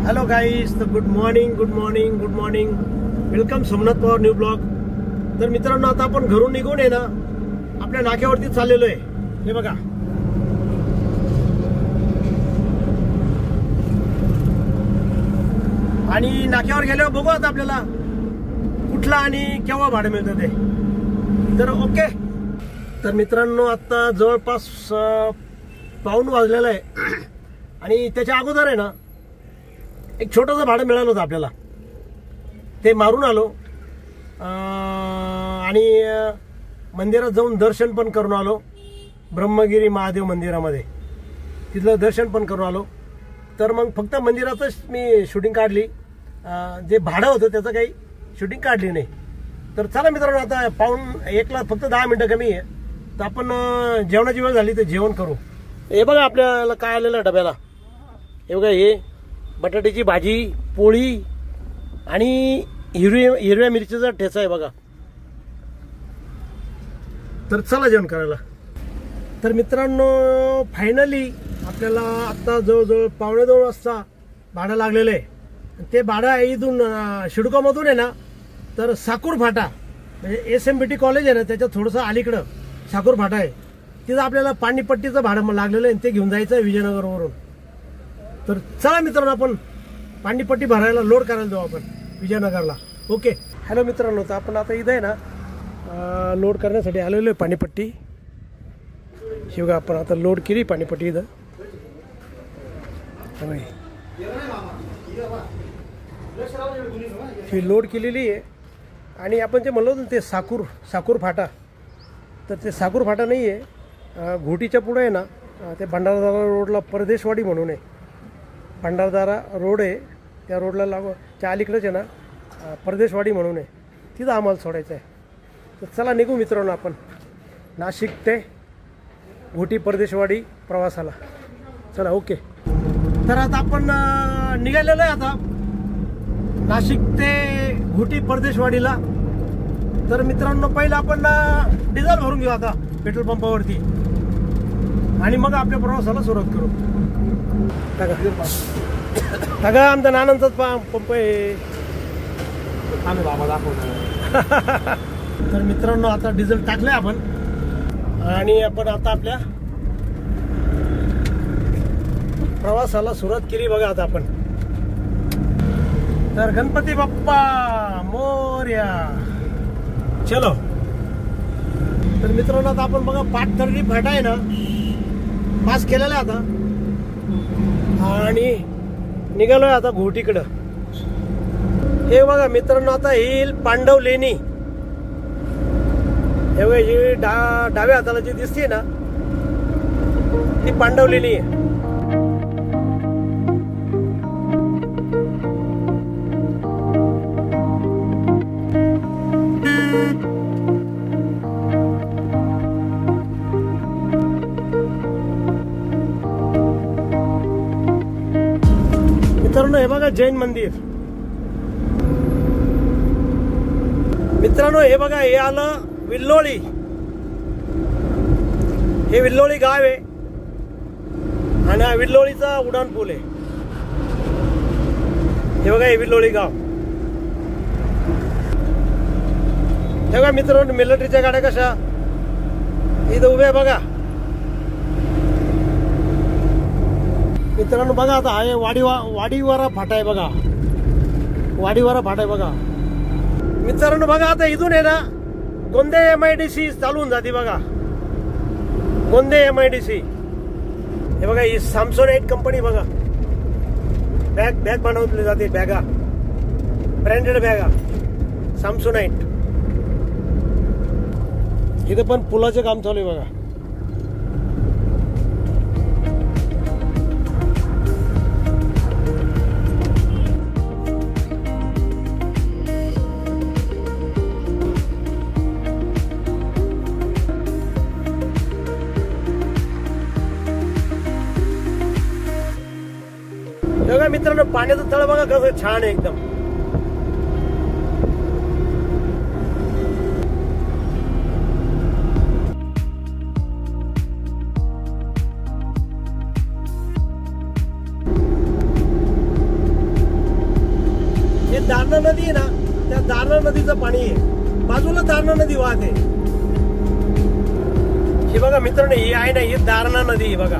Hello guys, तर good morning. Welcome Somnath Pawar new blog. तर मित्रांनो, आता आपण घरून निघून आहे ना आपल्या नाक्यावरती चाललेलो आहे. हे बघा, आणि नाक्यावर गेल्यावर बघू आता आपल्याला कुठला आणि केव्हा भाडं मिळतं ते. तर ओके. तर मित्रांनो, आता जवळपास 5 वाजलेलं आहे आणि त्याच्या अगोदर आहे ना एक छोटंसं भाडं मिळालं होतं आपल्याला. ते मारून आलो आणि मंदिरात जाऊन दर्शन पण करून आलो. ब्रह्मगिरी महादेव मंदिरामध्ये तिथलं दर्शन पण करून आलो. तर मग फक्त मंदिरातच मी शूटिंग काढली. जे भाडं होतं त्याचं काही शूटिंग काढली नाही. तर चला मित्रांनो, आता 1:15ला फक्त 10 मिनटं कमी आहे. तर आपण जेवणाची वेळ झाली तर जेवण करू. हे बघा आपल्याला काय आलेलं आहे डब्याला. हे बघा, हे बटाट्याची भाजी, पोळी आणि हिरव्या मिरचीचा ठेचा आहे बघा. तर चला जेवण करायला. तर मित्रांनो, फायनली आपल्याला आता जवळजवळ 1:15 वाजता भाडं लागलेलं आहे. ते भाडं आहे इथून शिडकोमधून आहे ना, तर साकूर फाटा म्हणजे SMBT कॉलेज आहे ना त्याच्या थोडंसं अलीकडं साकूर फाटा आहे. तिथं आपल्याला पाणीपट्टीचं भाडं लागलेलं आहे. ते घेऊन जायचं आहे विजयनगरवरून. तर चला मित्रांनो, आपण पाणीपट्टी भरायला लोड करायला जाऊ आपण विजयनगरला. ओके. हॅलो मित्रांनो, तर आपण आता इथं आहे ना लोड करण्यासाठी आलेलो आहे पाणीपट्टी. शिवगा आपण आता लोड केली पाणीपट्टी इथं. ही लोड केलेली आहे. आणि आपण जे म्हणलो ना ते साकूर फाटा, तर ते साकूर फाटा नाही आहे. घोटीच्या पुढे आहे ना ते भंडारदारा रोडला परदेशवाडी म्हणून आहे. भंडारदारा रोड आहे, त्या रोडला त्या अलीकडेच आहे ना परदेशवाडी म्हणून आहे. तिथं आम्हाला सोडायचं आहे. तर चला निघू मित्रांनो आपण नाशिक ते घोटी परदेशवाडी प्रवासाला. चला ओके. तर आता आपण निघालेलो आहे आता नाशिक ते घोटी परदेशवाडीला. तर मित्रांनो, पहिलं आपण डिझेल भरून घेऊ आता पेट्रोल पंपावरती आणि मग आपल्या प्रवासाला सुरुवात करू. टाका आमचा नानांचाच पंप आहे. आम्ही बाबा दाखवतो. तर मित्रांनो, आता डिझेल टाकलंय आपण आणि आपण आता आपल्या प्रवासाला सुरुवात केली बघा आता आपण. तर गणपती बाप्पा मोरया. चलो. तर मित्रांनो, आता आपण बघा पाटदर्डी फाटा आहे ना पास केलेला आहे आता आणि निघालोय आता घोटीकडं. हे बघा मित्रांनो, आता येईल पांडव लेणी. हे बघा, ही डाव्या हाताला जी दिसते ना ती पांडव लेणी आहे. मित्रांनो, हे बघा जैन मंदिर. मित्रांनो, हे बघा, हे आलं विल्लोळी. हे विल्लोळी गाव आहे आणि हा विल्लोळीचा उड्डाण पूल आहे. हे बघा, हे विल्लोळी गाव. हे बघा मित्रांनो, मिलिटरीच्या गाड्या कशा इथं उभ्या बघा. मित्रांनो बघा, आता हा वाडीवारा फाटा आहे बघा. वाडीवारा फाटा आहे बघा. मित्रांनो बघा, आता इथून आहे ना गोंदे MIDC चालून जाते बघा. गोंदे MIDC. हे बघा, ही सॅमसोनाइट कंपनी बघा. बॅग बनवली जाते. बॅगा, ब्रँडेड बॅगा सॅमसोनाइट. इथं पण पुलाचं काम चालू आहे बघा. बघा मित्रांनो, पाण्याचं तळ बघा कसं छान आहे एकदम. दारणा नदी आहे ना, त्या दारणा नदीचं पाणी आहे, बाजूला दारणा नदी वाहते. हे बघा मित्रांनो, ही आहे ना, ही दारणा नदी आहे बघा.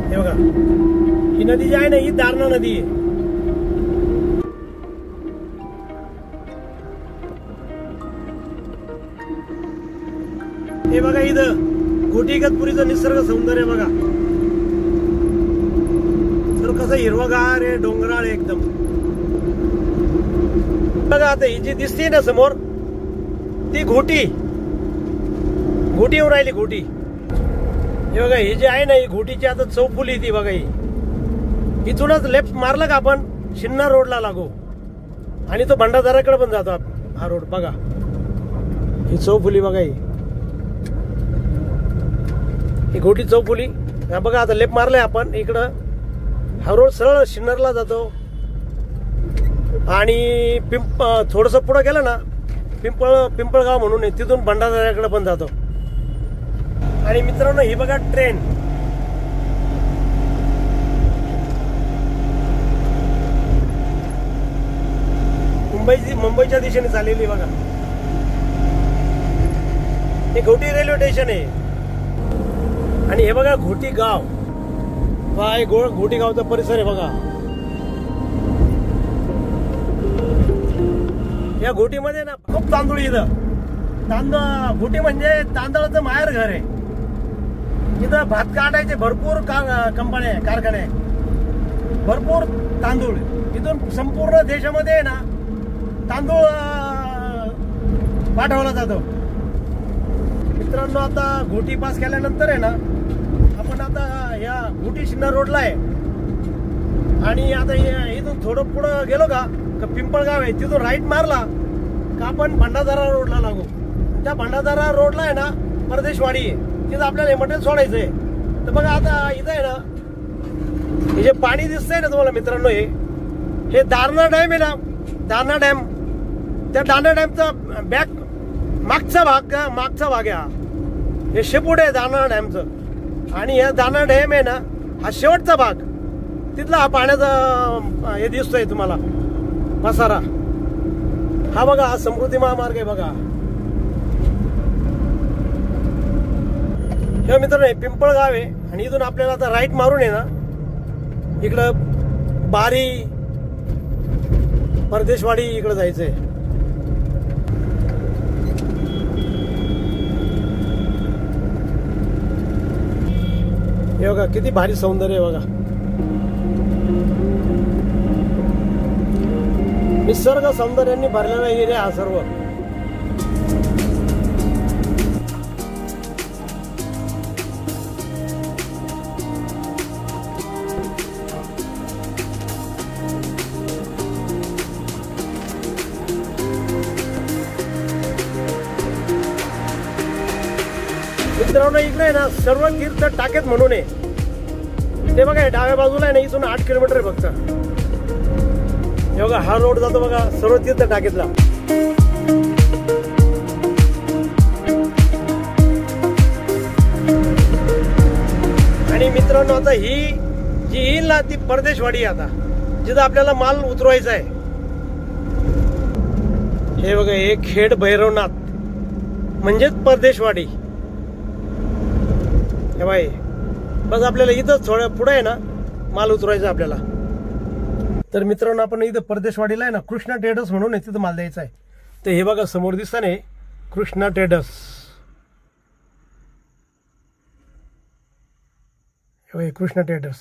हे बघा, ही नदी जी आहे ना, ही दारणा नदी आहे. हे बघा, इथं घोटी इगतपुरीचं निसर्ग सौंदर्य बघा. तर कसं हिरवगार आहे, डोंगराळ आहे एकदम. बघा आता ही जी दिसते ना समोर, ती घोटी येऊन राहिली, घोटी. हे बघा, ही जी आहे ना, ही घोटीची आता चौफुली ती बघा. ही इथूनच लेफ्ट मारलं का आपण शिन्नर रोडला लागू, आणि तो भंडारदऱ्याकडे पण जातो हा रोड बघा. ही चौफुली बघा, ही घोटी चौफुली बघा. आता लेफ्ट मारलंय आपण, इकडं हा रोड सरळ शिन्नरला जातो. आणि थोडस पुढं गेलं ना, पिंपळगाव म्हणून आहे, तिथून भंडारदऱ्याकडे पण जातो. आणि मित्रांनो, ही बघा ट्रेन. मुंबईच्या दिशेने चाललेली बघा. हे घोटी रेल्वे स्टेशन आहे. आणि हे बघा घोटी गाव, घोटी गावचा परिसर आहे बघा. या घोटीमध्ये ना खूप तांदूळ, इथं घोटी म्हणजे तांदळाचं माहेर घर आहे. इथं भात काढायचे भरपूर कंपन्या, कारखाने, भरपूर तांदूळ. इथून संपूर्ण देशामध्ये आहे ना तांदूळ पाठवला जातो. मित्रांनो, आता घोटी पास केल्यानंतर आहे ना, आपण आता या घोटी शिन्नर रोडला आहे. आणि आता इथून थोडं पुढं गेलो का पिंपळगाव आहे, तिथून राईट मारला का आपण भंडारदरा रोडला लागू. त्या भंडारदरा रोडला आहे ना परदेशवाडी आहे, तिथं आपल्याला हे मटेरियल सोडायचंय. तर बघा आता इथं आहे ना, हे जे पाणी दिसतंय ना तुम्हाला मित्रांनो, हे दारणा डॅम आहे ना, दारणा डॅम. त्या दारणा डॅमचा मागचा भाग आहे. हे शेपूट आहे दारणा डॅमचं. आणि या दारणा डॅम आहे ना, हा शेवटचा भाग, तिथला हा पाण्याचा हे दिसतोय तुम्हाला पसारा. हा बघा, हा समृद्धी महामार्ग आहे बघा. हे मित्रांनो, हे पिंपळगाव आहे. आणि इथून आपल्याला आता राईट मारून आहे ना, इकडं बारी, परदेशवाडी इकडे जायचंय. हे बघा किती भारी सौंदर्य आहे बघा. निसर्ग सौंदर्याने भरलेला एरिया हा सर्व. मित्रांनो, इकडे ना सर्व तीर्थ टाकेत म्हणून आहे. ते बघा डाव्या बाजूला आहे ना, इथून 8 किलोमीटर आहे फक्त. हे बघा, हा रोड जातो बघा सर्व तीर्थ टाकेतला. आणि मित्रांनो, आता ही जी येईल ना, ती परदेशवाडी आता, जिथं आपल्याला माल उतरवायचा आहे. हे बघा, हे खेड भैरवनाथ म्हणजेच परदेशवाडी. हे बाई, बस आपल्याला इथंच थोड्या पुढे आहे ना माल उतरवायचा आपल्याला. तर मित्रांनो, आपण इथं परदेशवाडीला आहे ना कृष्णा ट्रेडर्स म्हणून आहे, तिथं माल द्यायचा आहे. तर हे बघा समोर दिसतं ना, कृष्णा ट्रेडर्स. हे कृष्णा ट्रेडर्स.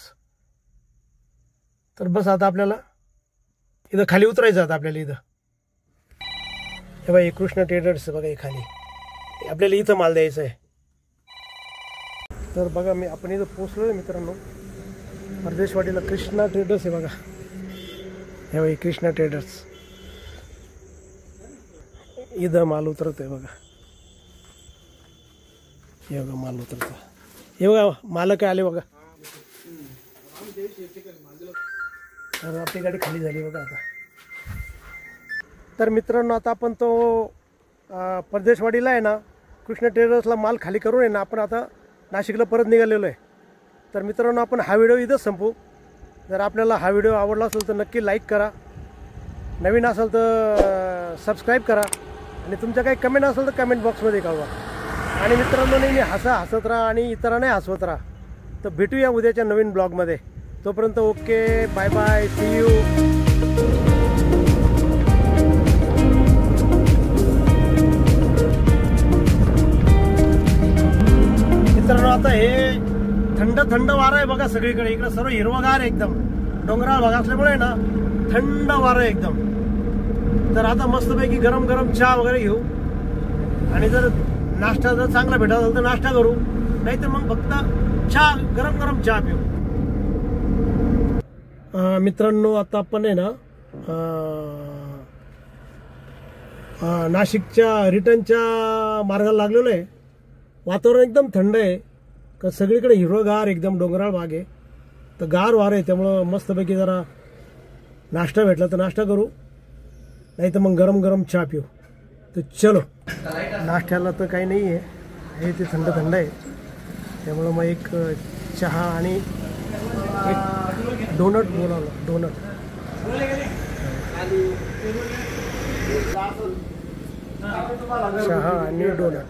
तर बस आता आपल्याला इथं खाली उतरायचं. आता आपल्याला इथं हे बघा, कृष्णा ट्रेडर्स बघा, हे खाली आपल्याला इथं माल द्यायचा आहे. तर बघा, आपण इथं पोहोचलोय मित्रांनो परदेशवाडीला. कृष्णा ट्रेडर्स आहे बघा. हे बघा, कृष्णा ट्रेडर्स. इथं माल उतरतोय बघा. हे बघा माल उतरतो. हे बघा मालक आले बघा. तर आपली गाडी खाली झाली बघा आता. तर मित्रांनो, आता आपण तो परदेशवाडीला आहे ना कृष्णा ट्रेडर्सला माल खाली करून आहे ना, आपण आता नाशिकला परत निघालेलो आहे. तर मित्रांनो, आपण हा व्हिडिओ इथंच संपू. जर आपल्याला हा व्हिडिओ आवडला असेल तर नक्की लाईक करा, नवीन असाल तर सबस्क्राईब करा आणि तुमच्या काही कमेंट असेल तर कमेंट बॉक्समध्ये कळवा. आणि मित्रांनो, नेहमी हसत राहा आणि इतरांनाही हसवत राहा. तर भेटूया उद्याच्या नवीन ब्लॉगमध्ये. तोपर्यंत okay, bye bye, see you. मित्रांनो, आता हे थंड वारं आहे बघा सगळीकडे. इकडे सर्व हिरवगार आहे एकदम, डोंगराळ भाग असल्यामुळे ना थंड वारं आहे एकदम. तर आता मस्तपैकी गरम गरम चहा वगैरे घेऊ आणि जर नाश्ता जर चांगला भेटत असेल तर नाश्ता करू, नाही तर मग फक्त चहा, गरम गरम चहा पिऊ. मित्रांनो, आता आपण आहे ना नाशिकच्या रिटर्नच्या मार्गाला लागलेलो आहे. वातावरण एकदम थंड आहे, का सगळीकडे हिरवगार एकदम डोंगराळ भाग आहे. तर गार वार आहे, त्यामुळं मस्तपैकी जरा नाश्ता भेटला तर नाश्ता करू, नाही तर मग गरम गरम चहा पिऊ. तर चलो. नाश्त्याला तर काही नाही आहे, हे ते थंड आहे, त्यामुळं मग एक चहा आणि एक डोनट बोलावलं. डोनट, चहा आणि डोनट.